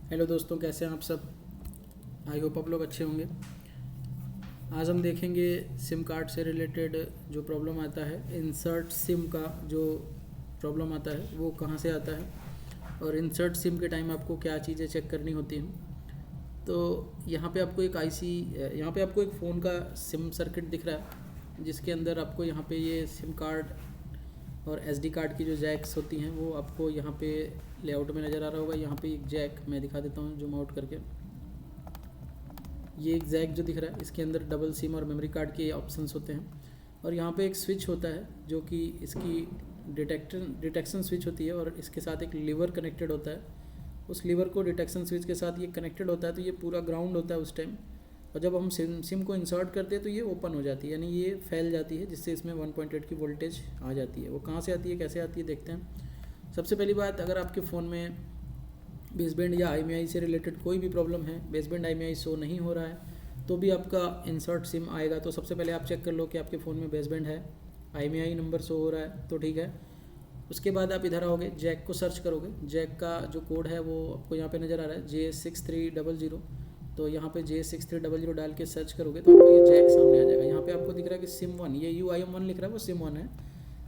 Hello दोस्तों, कैसे हैं आप सब। आई होप आप लोग अच्छे होंगे। आज हम देखेंगे सिम कार्ड से रिलेटेड जो प्रॉब्लम आता है, इंसर्ट सिम का जो प्रॉब्लम आता है वो कहाँ से आता है और इंसर्ट सिम के टाइम आपको क्या चीज़ें चेक करनी होती हैं। तो यहाँ पे आपको एक आईसी, यहाँ पे आपको एक फ़ोन का सिम सर्किट दिख रहा है जिसके अंदर आपको यहाँ पे ये सिम कार्ड और एसडी कार्ड की जो जैक्स होती हैं वो आपको यहाँ पे लेआउट में नज़र आ रहा होगा। यहाँ पे एक जैक मैं दिखा देता हूँ जूम आउट करके। ये एक जैक जो दिख रहा है इसके अंदर डबल सिम और मेमोरी कार्ड के ऑप्शंस होते हैं और यहाँ पे एक स्विच होता है जो कि इसकी डिटेक्शन स्विच होती है और इसके साथ एक लीवर कनेक्टेड होता है। उस लीवर को डिटेक्शन स्विच के साथ ये कनेक्टेड होता है तो ये पूरा ग्राउंड होता है उस टाइम। और जब हम सिम को इंसर्ट करते हैं तो ये ओपन हो जाती है, यानी ये फैल जाती है, जिससे इसमें 1.8 की वोल्टेज आ जाती है। वो कहाँ से आती है, कैसे आती है, देखते हैं। सबसे पहली बात, अगर आपके फ़ोन में बेसबैंड या IMEI से रिलेटेड कोई भी प्रॉब्लम है, बेसबैंड IMEI शो नहीं हो रहा है तो भी आपका इंसर्ट सिम आएगा। तो सबसे पहले आप चेक कर लो कि आपके फ़ोन में बेसबैंड है, IMEI नंबर शो हो रहा है तो ठीक है। उसके बाद आप इधर आओगे, जैक को सर्च करोगे। जैक का जो कोड है वो आपको यहाँ पे नज़र आ रहा है J6300। तो यहाँ पे J6300 डाल के सर्च करोगे तो आपको ये जैक सामने आ जाएगा। यहाँ पे आपको दिख रहा है कि सिम 1, ये UIM1 लिख रहा है, वो सिम 1 है।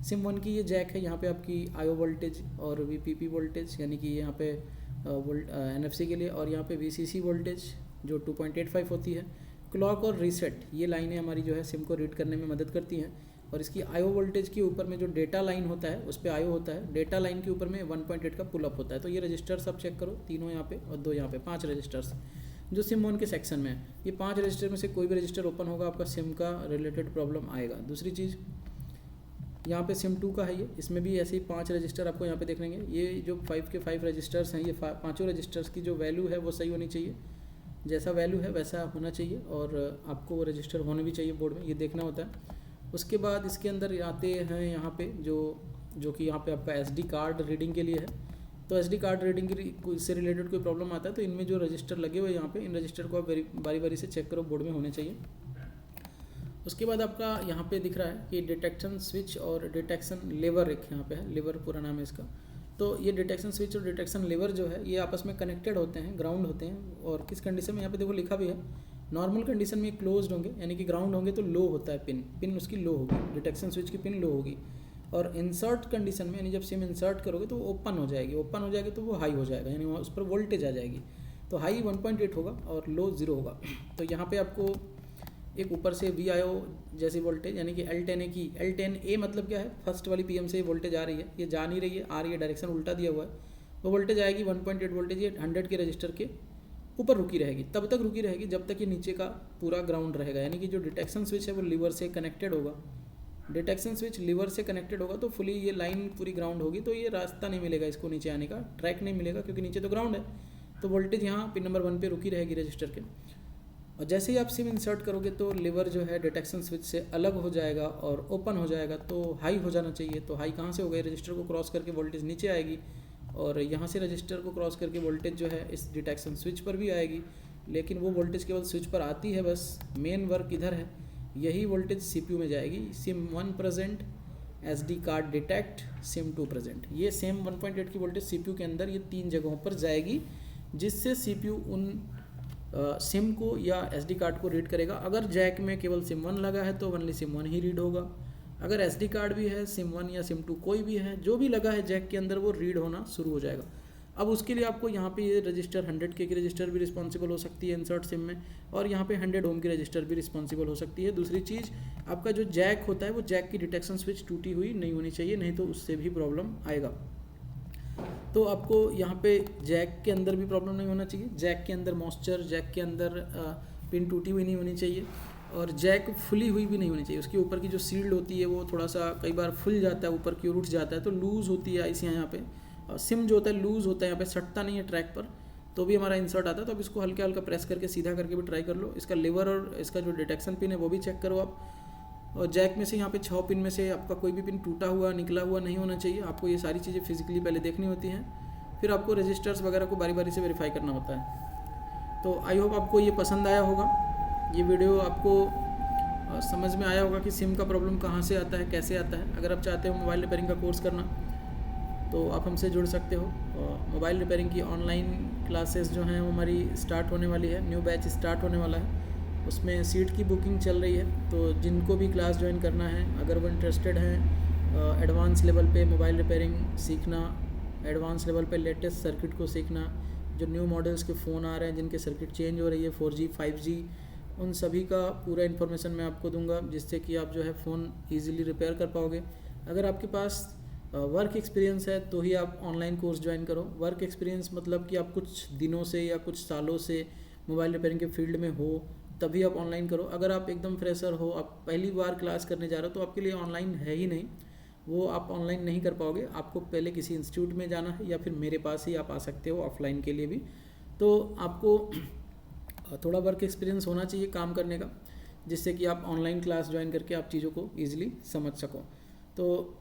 सिम 1 की ये जैक है। यहाँ पे आपकी IO वोल्टेज और VPP वोल्टेज, यानी कि यहाँ पे NFC के लिए, और यहाँ पे VCC वोल्टेज जो 2.85 होती है। क्लॉक और रीसेट, ये लाइनें हमारी जो है सिम को रीड करने में मदद करती हैं। और इसकी IO वोल्टेज के ऊपर में जो डेटा लाइन होता है उस पर IO होता है। डेटा लाइन के ऊपर में 1.8 का पुल अप होता है। तो ये रजिस्टर्स आप चेक करो, तीनों यहाँ पे और दो यहाँ पे, 5 रजिस्टर्स जो सिम 1 के सेक्शन में है। ये 5 रजिस्टर में से कोई भी रजिस्टर ओपन होगा आपका सिम का रिलेटेड प्रॉब्लम आएगा। दूसरी चीज़, यहाँ पे सिम 2 का है ये, इसमें भी ऐसे ही 5 रजिस्टर आपको यहाँ पे देख लेंगे। ये जो 5 के 5 रजिस्टर्स हैं, ये पाँचों रजिस्टर्स की जो वैल्यू है वो सही होनी चाहिए। जैसा वैल्यू है वैसा होना चाहिए और आपको वो रजिस्टर होने भी चाहिए बोर्ड में, ये देखना होता है। उसके बाद इसके अंदर आते हैं यहाँ पे जो कि यहाँ पे आपका SD कार्ड रीडिंग के लिए है। तो SD कार्ड रीडिंग से रिलेटेड कोई प्रॉब्लम आता है तो इनमें जो रजिस्टर लगे हुए यहाँ पे, इन रजिस्टर को आप बारी बारी से चेक करो, बोर्ड में होने चाहिए। उसके बाद आपका यहाँ पे दिख रहा है कि डिटेक्शन स्विच और डिटेक्शन लेवर, एक यहाँ पे है, लेवर पूरा नाम है इसका। तो ये डिटेक्शन स्विच और डिटेक्शन लेवर जो है ये आपस में कनेक्टेड होते हैं, ग्राउंड होते हैं। और किस कंडीशन में, यहाँ पे देखो लिखा भी है, नॉर्मल कंडीशन में क्लोज्ड होंगे, यानी कि ग्राउंड होंगे तो लो होता है पिन उसकी लो होगी, डिटेक्शन स्विच की पिन लो होगी। और इंसर्ट कंडीशन में, यानी जब सिम इंसर्ट करोगे तो वो ओपन हो जाएगी तो वो हाई हो जाएगा, यानी उस पर वोल्टेज आ जाएगी। तो हाई 1.8 होगा और लो 0 होगा। तो यहाँ पे आपको एक ऊपर से VIO जैसी वोल्टेज, यानी कि L10A की, L10A मतलब क्या है, फर्स्ट वाली PM से वोल्टेज आ रही है, ये जा नहीं रही है, आ रही है, डायरेक्शन उल्टा दिया हुआ है। वो वोल्टेज आएगी 1.8 वोल्टेज, ये 100 के रजिस्टर के ऊपर रुकी रहेगी, तब तक रुकी रहेगी जब तक ये नीचे का पूरा ग्राउंड रहेगा। यानी कि जो डिटेक्शन स्विच है वो लीवर से कनेक्टेड होगा। डिटेक्शन स्विच लीवर से कनेक्टेड होगा तो फुली ये लाइन पूरी ग्राउंड होगी, तो ये रास्ता नहीं मिलेगा इसको नीचे आने का, ट्रैक नहीं मिलेगा, क्योंकि नीचे तो ग्राउंड है। तो वोल्टेज यहाँ पिन नंबर 1 पे रुकी रहेगी रजिस्टर के। और जैसे ही आप सिम इंसर्ट करोगे तो लीवर जो है डिटेक्शन स्विच से अलग हो जाएगा और ओपन हो जाएगा। तो हाई हो जाना चाहिए। तो हाई कहाँ से हो गई, रजिस्टर को क्रॉस करके वोल्टेज नीचे आएगी और यहाँ से रजिस्टर को क्रॉस करके वोल्टेज जो है इस डिटेक्शन स्विच पर भी आएगी। लेकिन वो वोल्टेज केवल स्विच पर आती है, बस मेन वर्क इधर है। यही वोल्टेज CPU में जाएगी। SIM 1 present, SD card detect, SIM 2 present, ये सेम 1.8 की वोल्टेज CPU के अंदर ये 3 जगहों पर जाएगी, जिससे CPU उन सिम को या SD कार्ड को रीड करेगा। अगर जैक में केवल सिम 1 लगा है तो ओनली सिम 1 ही रीड होगा। अगर SD कार्ड भी है, सिम 1 या सिम 2 कोई भी है, जो भी लगा है जैक के अंदर, वो रीड होना शुरू हो जाएगा। अब उसके लिए आपको यहाँ पे ये रजिस्टर 100K की रजिस्टर भी रिस्पॉन्सिबल हो सकती है इंसर्ट सिम में, और यहाँ पे 100 ओम की रजिस्टर भी रिस्पॉन्सिबल हो सकती है। दूसरी चीज़, आपका जो जैक होता है वो जैक की डिटेक्शन स्विच टूटी हुई नहीं होनी चाहिए, नहीं तो उससे भी प्रॉब्लम आएगा। तो आपको यहाँ पे जैक के अंदर भी प्रॉब्लम नहीं होना चाहिए, जैक के अंदर मॉइस्चर, जैक के अंदर पिन टूटी हुई नहीं होनी चाहिए, और जैक फुली हुई भी नहीं होनी चाहिए। उसके ऊपर की जो सील्ड होती है वो थोड़ा सा कई बार फुल जाता है, ऊपर की ओर उठ जाता है, तो लूज़ होती है ऐसी यहाँ पे। सिम जो होता है लूज़ होता है, यहाँ पे सटता नहीं है ट्रैक पर, तो भी हमारा इंसर्ट आता है। तो अब इसको हल्का हल्का प्रेस करके सीधा करके भी ट्राई कर लो। इसका लीवर और इसका जो डिटेक्शन पिन है वो भी चेक करो आप। और जैक में से यहाँ पे 6 पिन में से आपका कोई भी पिन टूटा हुआ, निकला हुआ नहीं होना चाहिए। आपको ये सारी चीज़ें फिजिकली पहले देखनी होती हैं, फिर आपको रजिस्टर्स वगैरह को बारी बारी से वेरीफाई करना होता है। तो आई होप आपको ये पसंद आया होगा, ये वीडियो आपको समझ में आया होगा कि सिम का प्रॉब्लम कहाँ से आता है, कैसे आता है। अगर आप चाहते हो मोबाइल रिपेयरिंग का कोर्स करना तो आप हमसे जुड़ सकते हो। मोबाइल रिपेयरिंग की ऑनलाइन क्लासेस जो हैं वो हमारी स्टार्ट होने वाली है, न्यू बैच स्टार्ट होने वाला है। उसमें सीट की बुकिंग चल रही है, तो जिनको भी क्लास ज्वाइन करना है, अगर वो इंटरेस्टेड हैं एडवांस लेवल पे मोबाइल रिपेयरिंग सीखना, एडवांस लेवल पे लेटेस्ट सर्किट को सीखना, जो न्यू मॉडल्स के फ़ोन आ रहे हैं जिनके सर्किट चेंज हो रही है 4G 5G, उन सभी का पूरा इन्फॉर्मेशन मैं आपको दूंगा, जिससे कि आप जो है फ़ोन ईजिली रिपेयर कर पाओगे। अगर आपके पास वर्क एक्सपीरियंस है तो ही आप ऑनलाइन कोर्स ज्वाइन करो। वर्क एक्सपीरियंस मतलब कि आप कुछ दिनों से या कुछ सालों से मोबाइल रिपेयरिंग के फील्ड में हो, तभी आप ऑनलाइन करो। अगर आप एकदम फ्रेशर हो, आप पहली बार क्लास करने जा रहे हो, तो आपके लिए ऑनलाइन है ही नहीं, वो आप ऑनलाइन नहीं कर पाओगे। आपको पहले किसी इंस्टीट्यूट में जाना है या फिर मेरे पास ही आप आ सकते हो ऑफलाइन के लिए भी। तो आपको थोड़ा वर्क एक्सपीरियंस होना चाहिए काम करने का, जिससे कि आप ऑनलाइन क्लास ज्वाइन करके आप चीज़ों को ईजिली समझ सको। तो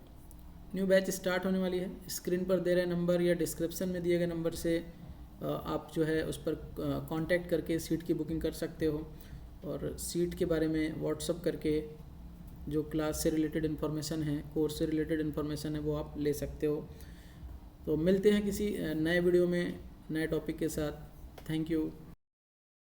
न्यू बैच स्टार्ट होने वाली है। स्क्रीन पर दे रहे नंबर या डिस्क्रिप्शन में दिए गए नंबर से आप जो है उस पर कांटेक्ट करके सीट की बुकिंग कर सकते हो, और सीट के बारे में व्हाट्सअप करके जो क्लास से रिलेटेड इन्फॉर्मेशन है, कोर्स से रिलेटेड इन्फॉर्मेशन है, वो आप ले सकते हो। तो मिलते हैं किसी नए वीडियो में नए टॉपिक के साथ। Thank you.